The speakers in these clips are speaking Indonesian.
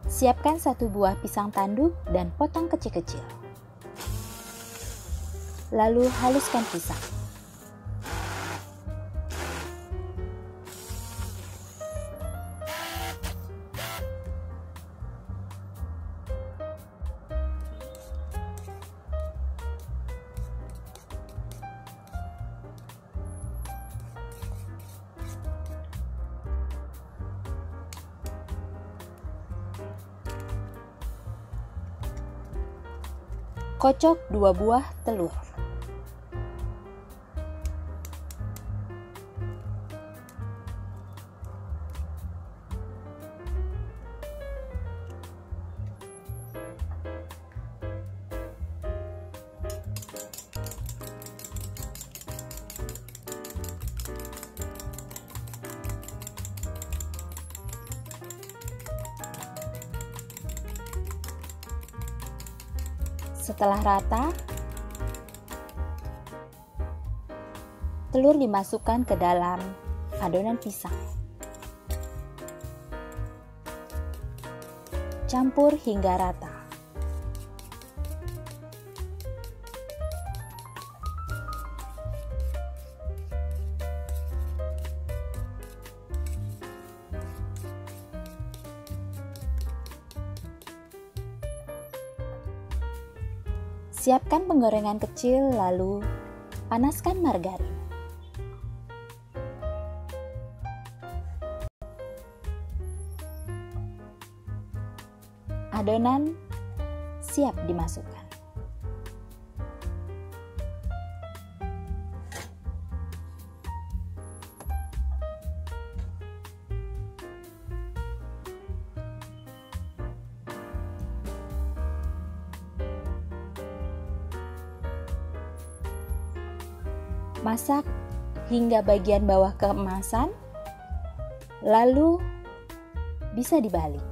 Siapkan 1 buah pisang tanduk dan potong kecil-kecil. Lalu haluskan pisang. Kocok 2 buah telur. Setelah rata, telur dimasukkan ke dalam adonan pisang. Campur hingga rata. Siapkan penggorengan kecil, lalu panaskan margarin. Adonan siap dimasukkan. Masak hingga bagian bawah keemasan, lalu bisa dibalik.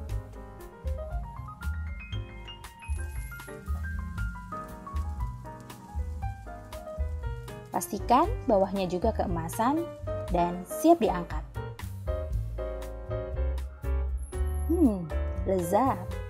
Pastikan bawahnya juga keemasan dan siap diangkat. Lezat.